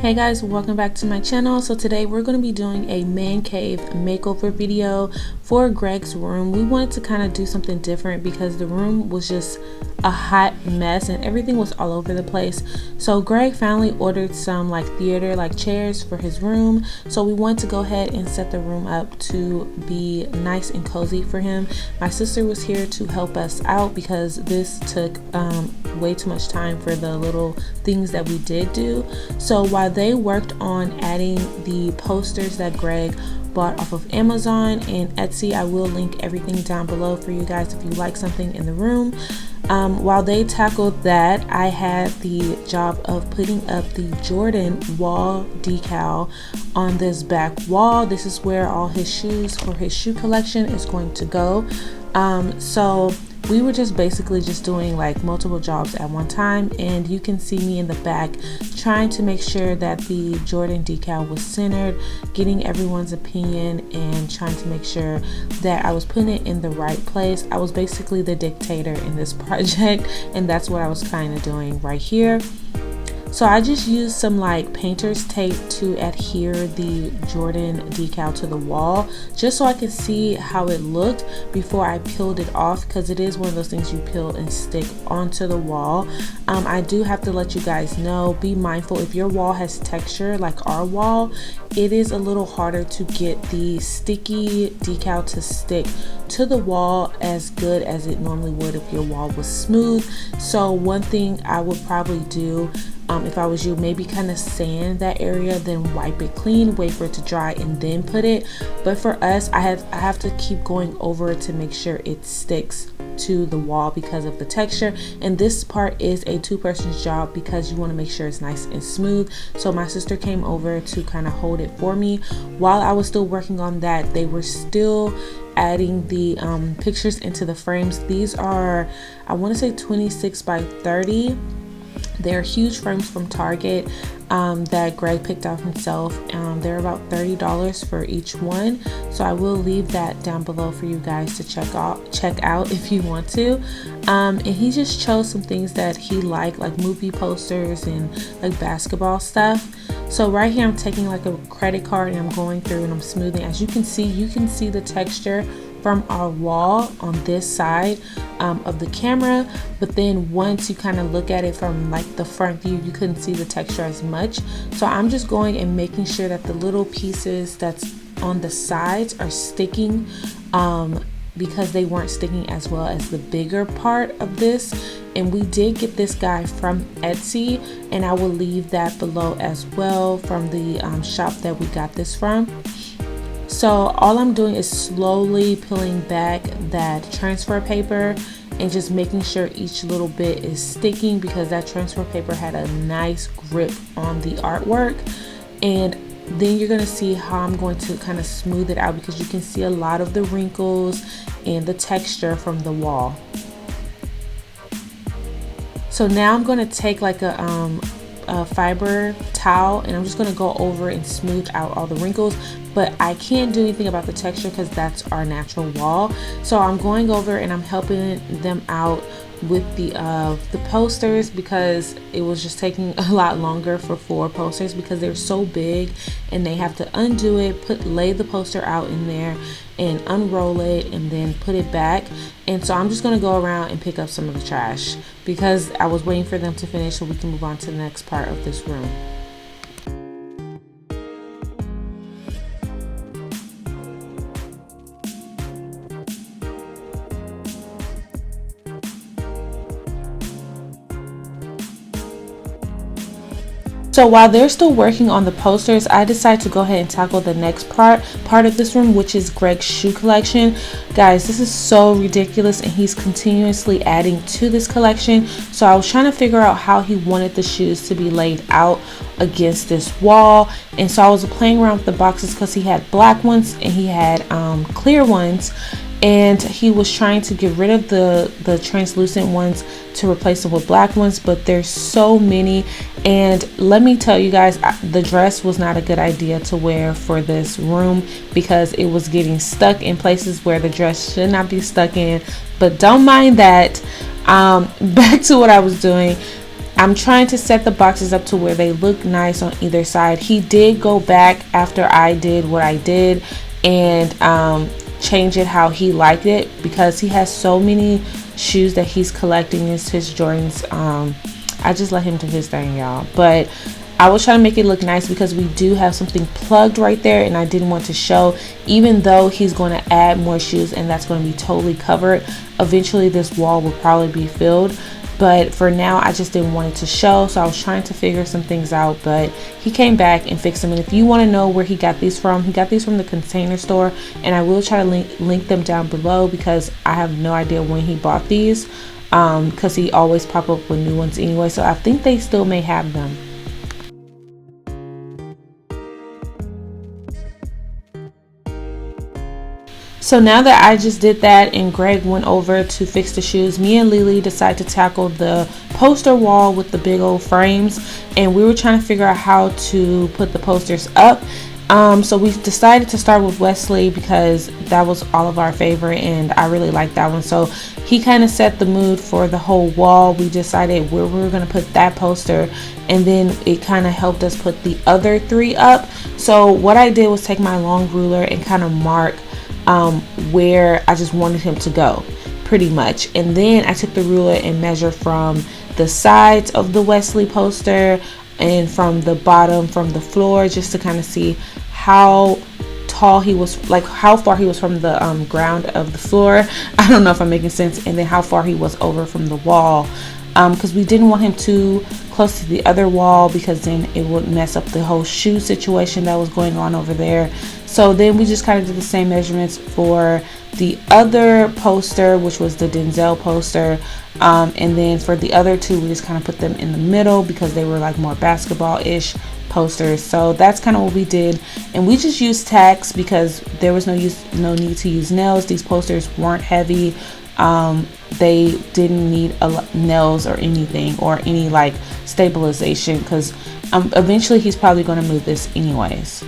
Hey guys, welcome back to my channel. So today we're going to be doing a man cave makeover video for Greg's room. We wanted to kind of do something different because the room was just a hot mess and everything was all over the place. So Greg finally ordered some theater chairs for his room. So we wanted to go ahead and set the room up to be nice and cozy for him. My sister was here to help us out because this took way too much time for the little things that we did do. So while they worked on adding the posters that Greg bought off of Amazon and Etsy, I will link everything down below for you guys if you like something in the room. While they tackled that, I had the job of putting up the Jordan wall decal on this back wall. This is where all his shoes for his shoe collection is going to go. So we were just basically doing multiple jobs at one time, and you can see me in the back trying to make sure that the Jordan decal was centered, getting everyone's opinion and trying to make sure that I was putting it in the right place. I was basically the dictator in this project, and that's what I was kind of doing right here. So I just used some painter's tape to adhere the Jordan decal to the wall just so I could see how it looked before I peeled it off, because it is one of those things you peel and stick onto the wall. I do have to let you guys know, be mindful if your wall has texture like our wall, it is a little harder to get the sticky decal to stick to the wall as good as it normally would if your wall was smooth. So one thing I would probably do, if I was you, maybe kind of sand that area, then wipe it clean, wait for it to dry, and then put it. But for us, I have to keep going over it to make sure it sticks to the wall because of the texture. And this part is a two-person's job because you want to make sure it's nice and smooth. So my sister came over to kind of hold it for me. While I was still working on that, they were still adding the pictures into the frames. These are, I want to say 26 by 30. They're huge frames from Target that Greg picked out himself. They're about $30 for each one, so I will leave that down below for you guys to check out if you want to. And he just chose some things that he liked, like movie posters and basketball stuff. So right here I'm taking a credit card and I'm going through and I'm smoothing. As you can see the texture from our wall on this side of the camera, but then once you kind of look at it from the front view, you couldn't see the texture as much. So I'm just going and making sure that the little pieces that's on the sides are sticking, because they weren't sticking as well as the bigger part of this. And we did get this guy from Etsy, and I will leave that below as well, from the shop that we got this from. So all I'm doing is slowly peeling back that transfer paper and just making sure each little bit is sticking, because that transfer paper had a nice grip on the artwork. And then you're going to see how I'm going to kind of smooth it out, because you can see a lot of the wrinkles and the texture from the wall. So now I'm going to take a fiber towel and I'm just going to go over and smooth out all the wrinkles, but I can't do anything about the texture because that's our natural wall. So I'm going over and I'm helping them out with the posters, because it was just taking a lot longer for 4 posters because they're so big and they have to undo it, lay the poster out in there and unroll it and then put it back. And so I'm just going to go around and pick up some of the trash because I was waiting for them to finish so we can move on to the next part of this room. So while they're still working on the posters, I decided to go ahead and tackle the next part of this room, which is Greg's shoe collection. Guys, this is so ridiculous and he's continuously adding to this collection. So I was trying to figure out how he wanted the shoes to be laid out against this wall. And so I was playing around with the boxes because he had black ones and he had clear ones. And he was trying to get rid of the translucent ones to replace them with black ones, but there's so many. And let me tell you guys, the dress was not a good idea to wear for this room because it was getting stuck in places where the dress should not be stuck in, but don't mind that. Back to what I was doing. I'm trying to set the boxes up to where they look nice on either side. He did go back after I did what I did and change it how he liked it, because he has so many shoes that he's collecting. Is his Jordans. I just let him do his thing, y'all. But I was trying to make it look nice because we do have something plugged right there, and I didn't want to show, even though he's going to add more shoes and that's going to be totally covered. Eventually this wall will probably be filled, but for now I just didn't want it to show. So I was trying to figure some things out, but he came back and fixed them. And if you want to know where he got these from, he got these from the Container Store, and I will try to link them down below, because I have no idea when he bought these, because he always pop up with new ones anyway. So I think they still may have them. So now that I just did that and Greg went over to fix the shoes, me and Lily decided to tackle the poster wall with the big old frames, and we were trying to figure out how to put the posters up. So we decided to start with Wesley because that was all of our favorite, and I really liked that one. So he kind of set the mood for the whole wall. We decided where we were going to put that poster, and then it kind of helped us put the other three up. So what I did was take my long ruler and kind of mark where I just wanted him to go, pretty much. And then I took the ruler and measured from the sides of the Wesley poster and from the bottom, from the floor, just to kind of see how tall he was, like how far he was from the ground of the floor. I don't know if I'm making sense. And then how far he was over from the wall, because we didn't want him too close to the other wall, because then it would mess up the whole shoe situation that was going on over there. So then we just kind of did the same measurements for the other poster, which was the Denzel poster, and then for the other two we just kind of put them in the middle because they were like more basketball-ish posters. So that's kind of what we did, and we just used tacks because there was no need to use nails. These posters weren't heavy. They didn't need nails or anything, or any like stabilization, because eventually he's probably going to move this anyways.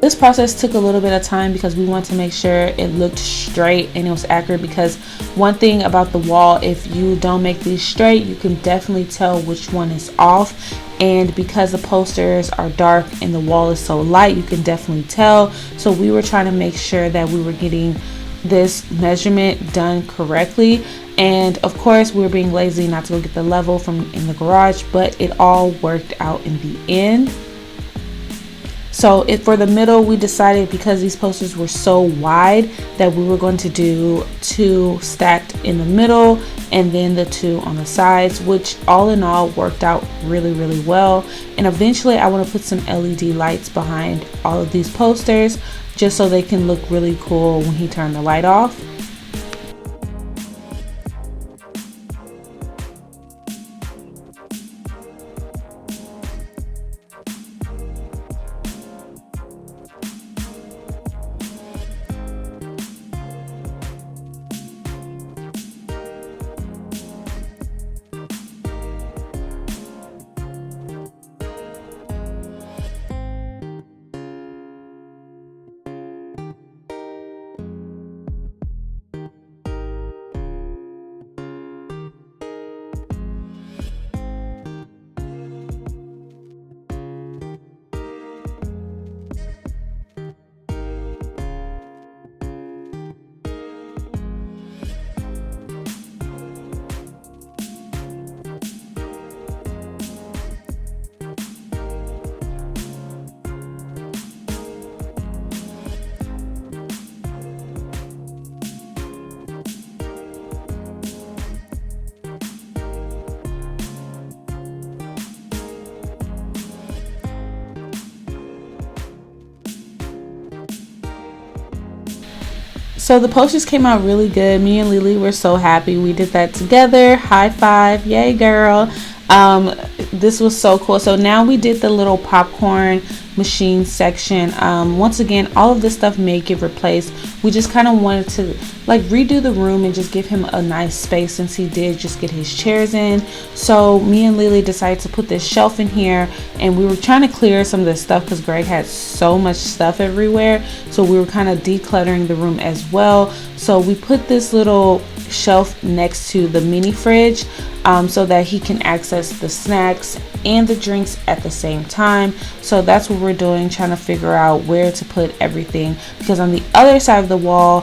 This process took a little bit of time because we wanted to make sure it looked straight and it was accurate, because one thing about the wall, if you don't make these straight, you can definitely tell which one is off. And because the posters are dark and the wall is so light, you can definitely tell. So we were trying to make sure that we were getting this measurement done correctly. And of course we were being lazy not to go get the level from in the garage, but it all worked out in the end. So for the middle, we decided, because these posters were so wide, that we were going to do 2 stacked in the middle and then the 2 on the sides, which all in all worked out really well. And eventually I want to put some LED lights behind all of these posters, just so they can look really cool when he turned the light off. So the posters came out really good. Me and Lily were so happy. We did that together. High five. Yay, girl. This was so cool. So now we did the little popcorn machine section. Once again, all of this stuff may get replaced. We just kind of wanted to like redo the room and just give him a nice space since he did just get his chairs in. So me and Lily decided to put this shelf in here, and we were trying to clear some of this stuff because Greg had so much stuff everywhere. So we were kind of decluttering the room as well. So we put this little shelf next to the mini fridge so that he can access the snacks and the drinks at the same time. So that's what we're doing, trying to figure out where to put everything, because on the other side of the wall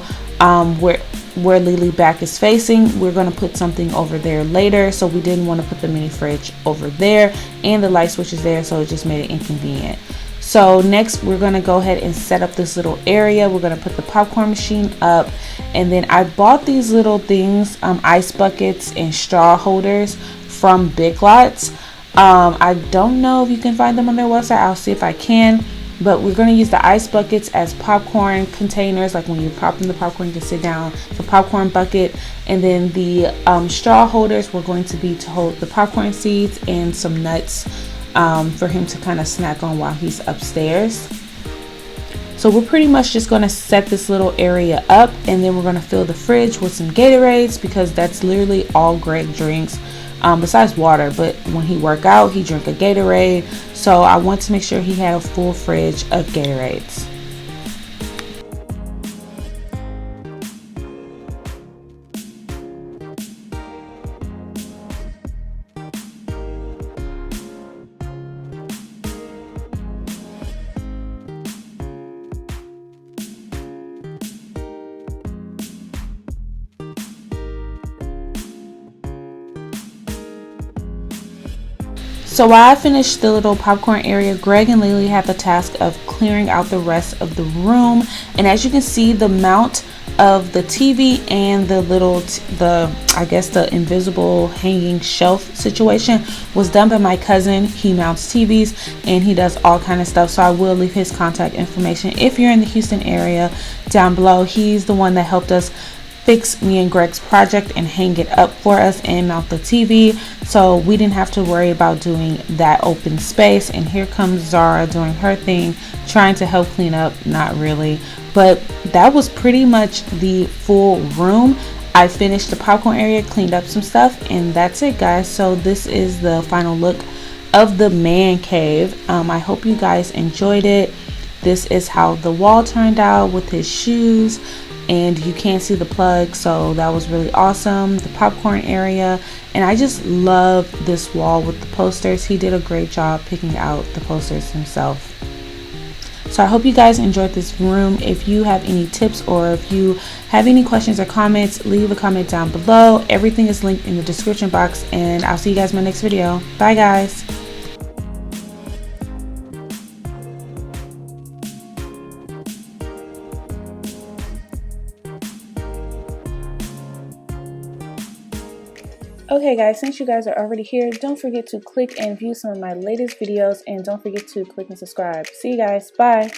where Lily back is facing, we're going to put something over there later. So we didn't want to put the mini fridge over there, and the light switch is there, so it just made it inconvenient. So next we're going to go ahead and set up this little area. We're going to put the popcorn machine up, and then I bought these little things, ice buckets and straw holders from Big Lots. I don't know if you can find them on their website. I'll see if I can. But we're going to use the ice buckets as popcorn containers. Like when you pop in the popcorn, you can sit down. The popcorn bucket. And then the straw holders were going to be to hold the popcorn seeds and some nuts for him to kind of snack on while he's upstairs. So we're pretty much just going to set this little area up, and then we're going to fill the fridge with some Gatorades, because that's literally all Greg drinks. Besides water, but when he work out, he drink a Gatorade. So I want to make sure he had a full fridge of Gatorades. So while I finished the little popcorn area, Greg and Lily had the task of clearing out the rest of the room. And as you can see, the mount of the TV and the little, I guess the invisible hanging shelf situation was done by my cousin. He mounts TVs and he does all kind of stuff. So I will leave his contact information if you're in the Houston area down below. He's the one that helped us fix me and Greg's project and hang it up for us and mount the TV, so we didn't have to worry about doing that open space. And here comes Zara doing her thing, trying to help clean up. Not really, but that was pretty much the full room. I finished the popcorn area, cleaned up some stuff, and that's it, guys. So this is the final look of the man cave. I hope you guys enjoyed it. This is how the wall turned out with his shoes, and you can't see the plug, so that was really awesome. The popcorn area, and I just love this wall with the posters. He did a great job picking out the posters himself. So I hope you guys enjoyed this room. If you have any tips or if you have any questions or comments, leave a comment down below. Everything is linked in the description box, and I'll see you guys in my next video. Bye, guys. Okay guys, since you guys are already here, don't forget to click and view some of my latest videos, and don't forget to click and subscribe. See you guys. Bye.